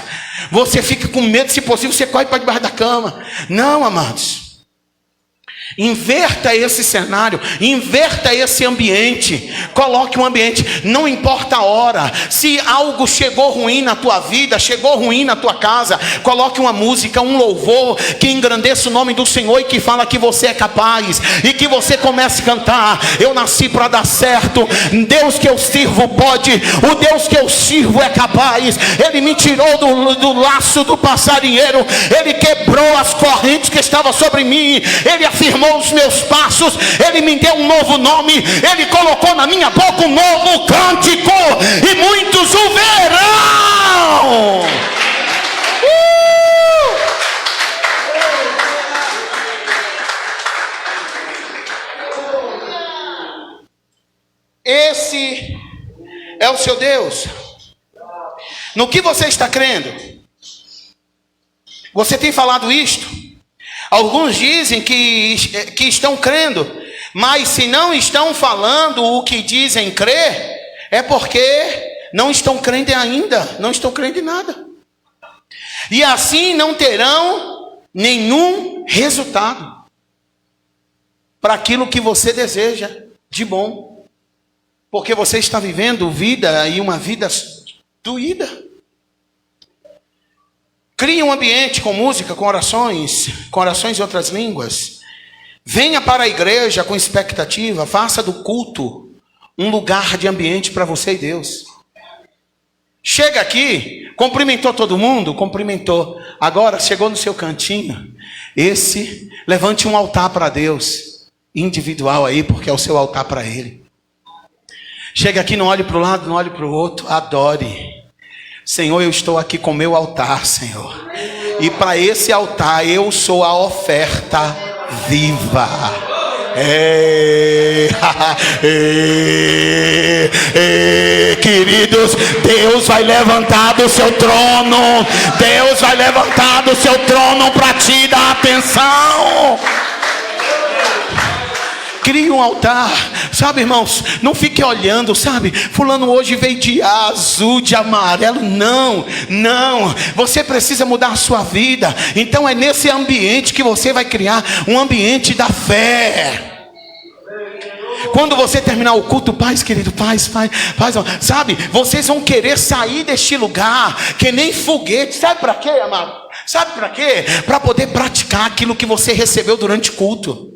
Você fica com medo, se possível você corre para debaixo da cama. Não, amados. Inverta esse cenário, inverta esse ambiente, coloque um ambiente, não importa a hora. Se algo chegou ruim na tua vida, chegou ruim na tua casa, coloque uma música, um louvor que engrandeça o nome do Senhor e que fala que você é capaz, e que você comece a cantar: eu nasci para dar certo, Deus que eu sirvo pode, o Deus que eu sirvo é capaz. Ele me tirou do laço do passarinheiro, Ele quebrou as correntes que estavam sobre mim, Ele afirmou os meus passos, Ele me deu um novo nome, Ele colocou na minha boca um novo cântico, e muitos o verão. Esse é o seu Deus. No que você está crendo? Você tem falado isto? Alguns dizem que estão crendo, mas se não estão falando o que dizem crer, é porque não estão crendo ainda, não estão crendo em nada. e assim não terão nenhum resultado para aquilo que você deseja de bom, porque você está vivendo vida e uma vida doída. Crie um ambiente com música, com orações em outras línguas. Venha para a igreja com expectativa, faça do culto um lugar de ambiente para você e Deus. Chega aqui, cumprimentou todo mundo? Cumprimentou. Agora chegou no seu cantinho, levante um altar para Deus, individual aí, porque é o seu altar para Ele. Chega aqui, não olhe para o lado, não olhe para o outro, adore. Senhor, eu estou aqui com meu altar, Senhor. E para esse altar eu sou a oferta viva. Queridos, Deus vai levantar do seu trono. Deus vai levantar do seu trono para te dar atenção. Crie um altar, sabe, irmãos? Não fique olhando, sabe? Fulano hoje veio de azul, de amarelo. Não. Você precisa mudar a sua vida. Então é nesse ambiente que você vai criar um ambiente da fé. Quando você terminar o culto, paz, querido, paz, sabe? Vocês vão querer sair deste lugar que nem foguete. Sabe para quê, amado? Sabe para quê? Para poder praticar aquilo que você recebeu durante o culto.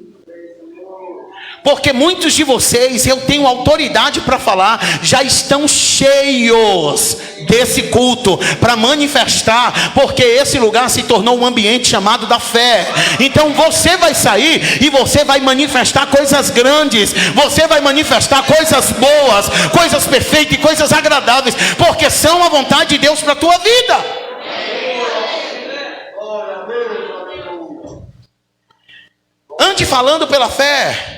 Porque muitos de vocês, eu tenho autoridade para falar, já estão cheios desse culto para manifestar, porque esse lugar se tornou um ambiente chamado da fé. Então você vai sair e você vai manifestar coisas grandes, você vai manifestar coisas boas, coisas perfeitas e coisas agradáveis, porque são a vontade de Deus para a tua vida. Ande falando pela fé.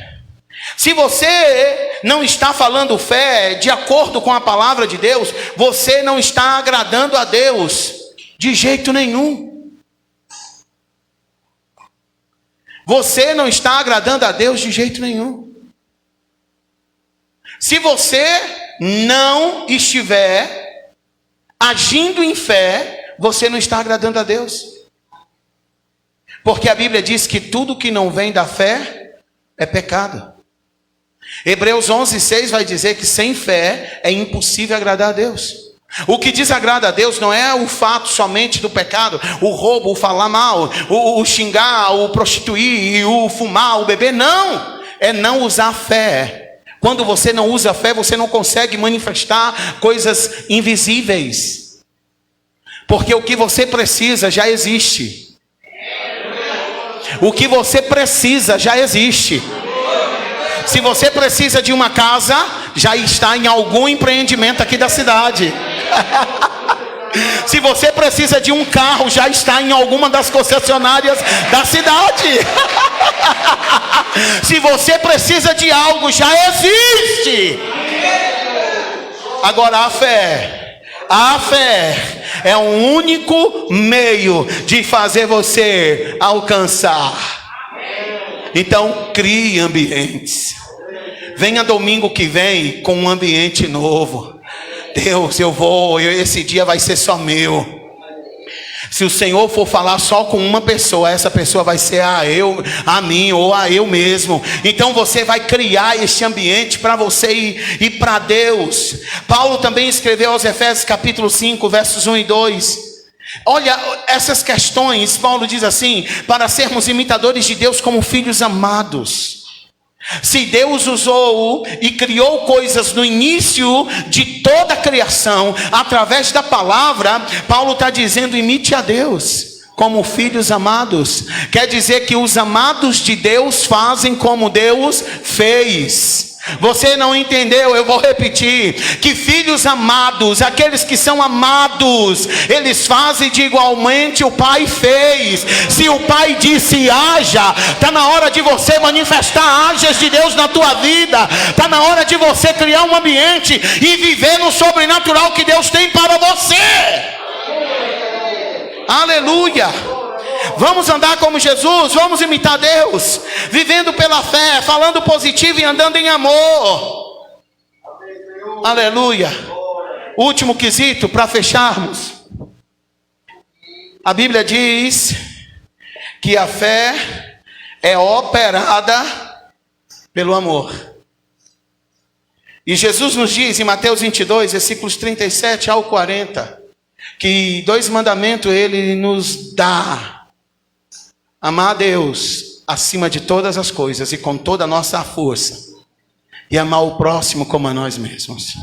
Se você não está falando fé de acordo com a palavra de Deus, você não está agradando a Deus de jeito nenhum. Você não está agradando a Deus de jeito nenhum. Se você não estiver agindo em fé, você não está agradando a Deus. Porque a Bíblia diz que tudo que não vem da fé é pecado. Hebreus 11:6 vai dizer que sem fé é impossível agradar a Deus. O que desagrada a Deus não é o fato somente do pecado, o roubo, o falar mal, o xingar, o prostituir, o fumar, o beber. Não, é não usar fé. Quando você não usa fé, você não consegue manifestar coisas invisíveis. Porque o que você precisa já existe. O que você precisa já existe. Se você precisa de uma casa, já está em algum empreendimento aqui da cidade. Se você precisa de um carro, já está em alguma das concessionárias da cidade. Se você precisa de algo, já existe. Agora a fé é o único meio de fazer você alcançar. Então crie ambientes. Venha domingo que vem com um ambiente novo. Deus, esse dia vai ser só meu. Se o Senhor for falar só com uma pessoa, essa pessoa vai ser a mim ou a eu mesmo. Então você vai criar este ambiente para você e para Deus. Paulo também escreveu aos Efésios capítulo 5, versos 1 e 2. Olha essas questões. Paulo diz assim: para sermos imitadores de Deus como filhos amados. Se Deus usou e criou coisas no início de toda a criação através da palavra, Paulo está dizendo: imite a Deus como filhos amados. Quer dizer que os amados de Deus fazem como Deus fez. Você não entendeu? Eu vou repetir: que filhos amados, aqueles que são amados, eles fazem de igualmente o Pai fez. Se o Pai disse haja, está na hora de você manifestar hajas de Deus na tua vida. Está na hora de você criar um ambiente e viver no sobrenatural que Deus tem para você. Aleluia. Vamos andar como Jesus, vamos imitar Deus, vivendo pela fé, falando positivo e andando em amor. Aleluia. Último quesito para fecharmos. A Bíblia diz que a fé é operada pelo amor. E Jesus nos diz em Mateus 22, versículos 37 ao 40, que 2 mandamentos ele nos dá: amar a Deus acima de todas as coisas e com toda a nossa força, e amar o próximo como a nós mesmos.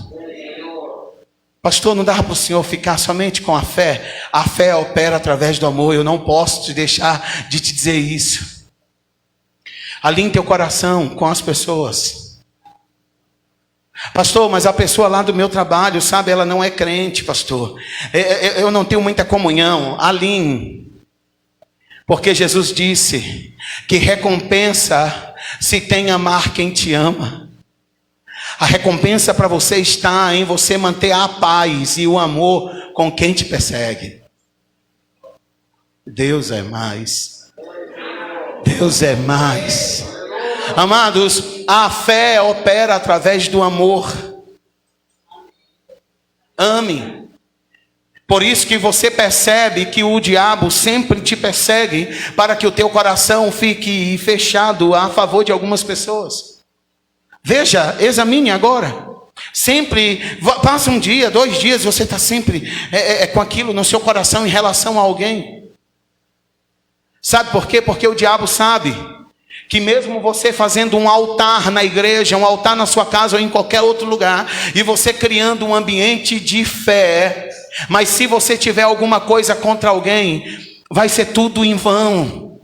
Pastor, não dá para o senhor ficar somente com a fé? A fé opera através do amor. Eu não posso te deixar de te dizer isso. Alinhe teu coração com as pessoas. Pastor, mas a pessoa lá do meu trabalho, sabe, ela não é crente, pastor. Eu não tenho muita comunhão. Alinhe. Porque Jesus disse que recompensa se tem amar quem te ama. A recompensa para você está em você manter a paz e o amor com quem te persegue. Deus é mais. Deus é mais. Amados, a fé opera através do amor. Ame. Por isso que você percebe que o diabo sempre te persegue para que o teu coração fique fechado a favor de algumas pessoas. Veja, examine agora. Sempre, passa um dia, 2 dias, você está sempre com aquilo no seu coração em relação a alguém. Sabe por quê? Porque o diabo sabe que mesmo você fazendo um altar na igreja, um altar na sua casa ou em qualquer outro lugar, e você criando um ambiente de fé, mas se você tiver alguma coisa contra alguém, vai ser tudo em vão.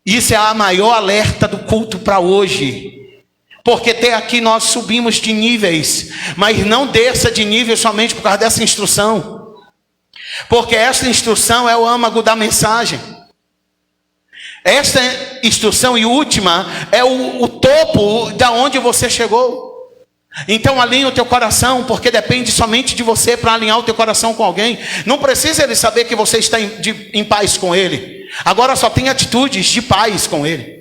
Isso é a maior alerta do culto para hoje. Porque até aqui nós subimos de níveis, mas não desça de nível somente por causa dessa instrução. Porque essa instrução é o âmago da mensagem. Esta instrução e última é o topo da onde você chegou. Então alinha o teu coração, porque depende somente de você para alinhar o teu coração com alguém. Não precisa ele saber que você está em paz com ele. Agora só tem atitudes de paz com ele.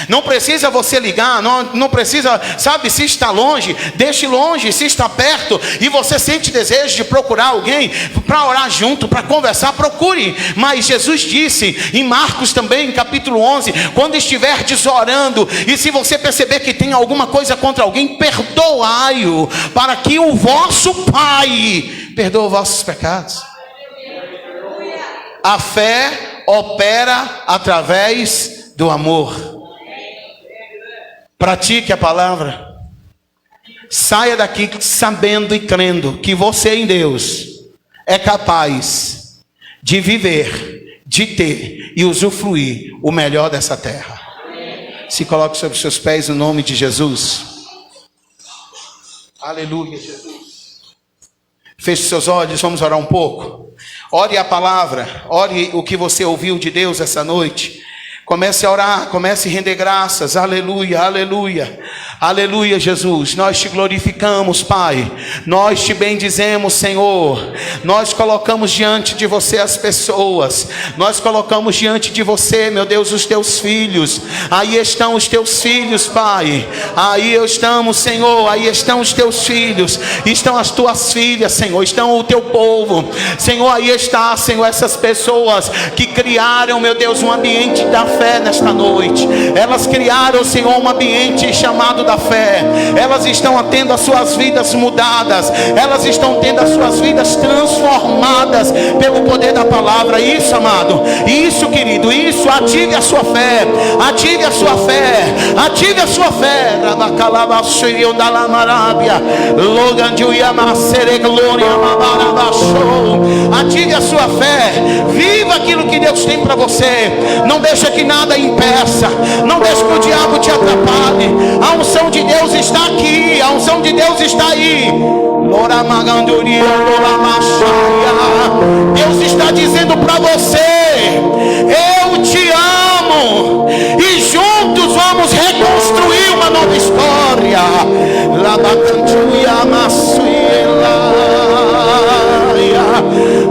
Não precisa você ligar, não precisa, sabe, se está longe, deixe longe, se está perto e você sente desejo de procurar alguém para orar junto, para conversar, procure. Mas Jesus disse em Marcos também, capítulo 11, quando estiverdes orando e se você perceber que tem alguma coisa contra alguém, perdoai-o, para que o vosso Pai perdoe os vossos pecados. A fé opera através do amor. Pratique a palavra. Saia daqui sabendo e crendo que você em Deus é capaz de viver, de ter e usufruir o melhor dessa terra. Se coloque sobre os seus pés no nome de Jesus. Aleluia, Jesus. Feche seus olhos, vamos orar um pouco. Ore a palavra, ore o que você ouviu de Deus essa noite. Comece a orar, comece a render graças, aleluia, aleluia, aleluia, Jesus. Nós te glorificamos, Pai, nós te bendizemos, Senhor. Nós colocamos diante de você as pessoas, nós colocamos diante de você, meu Deus, os teus filhos. Aí estão os teus filhos, Pai, aí estamos, Senhor, aí estão os teus filhos, estão as tuas filhas, Senhor, estão o teu povo, Senhor, aí está, Senhor, essas pessoas que criaram, meu Deus, um ambiente da fé nesta noite. Elas criaram, Senhor, um ambiente chamado da fé. Elas estão tendo as suas vidas mudadas, elas estão tendo as suas vidas transformadas pelo poder da palavra. Isso, amado, isso, querido, isso. Ative a sua fé, ative a sua fé, ative a sua fé. Ative a sua fé, viva aquilo que Deus tem para você. Não deixa que nada impeça, não deixe que o diabo te atrapalhe. A unção de Deus está aqui, a unção de Deus está aí. Deus está dizendo para você: eu te amo, e juntos vamos reconstruir uma nova história.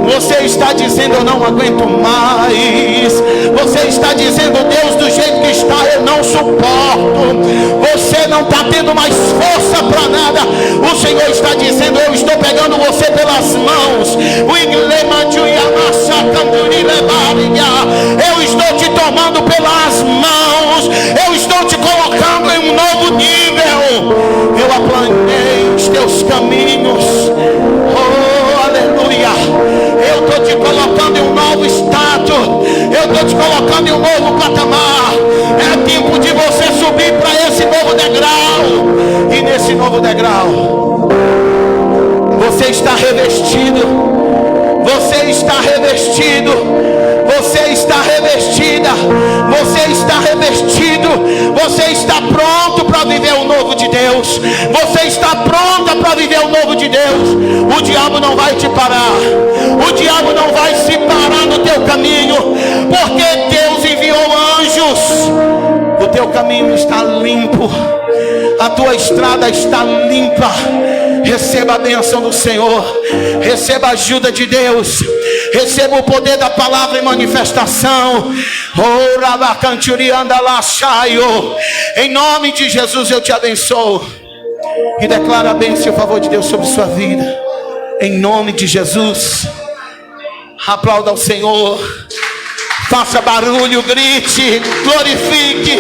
Você está dizendo: eu não aguento mais. Você está dizendo: Deus do do jeito que está, eu não suporto. Você não está tendo mais força para nada. O Senhor está dizendo: eu estou pegando você pelas mãos. Eu estou te tomando pelas mãos. Eu estou te colocando em um novo nível. Eu aplanei os teus caminhos. Oh, aleluia. Eu estou te colocando em um novo status. Eu estou te colocando em um novo patamar. É tempo de você subir para esse novo degrau. E nesse novo degrau, você está revestido. Você está revestido. Você está revestida. Você está revestido. Você está pronto para viver o novo de Deus. Você está pronta para viver o novo de Deus. O diabo não vai te parar. O diabo não vai se parar no teu caminho, porque Deus enviou anjos. O teu caminho está limpo. A tua estrada está limpa. Receba a bênção do Senhor. Receba a ajuda de Deus. Receba o poder da palavra em manifestação. Em nome de Jesus eu te abençoo. E declaro a bênção e o favor de Deus sobre sua vida. Em nome de Jesus. Aplauda ao Senhor. Faça barulho, grite, glorifique.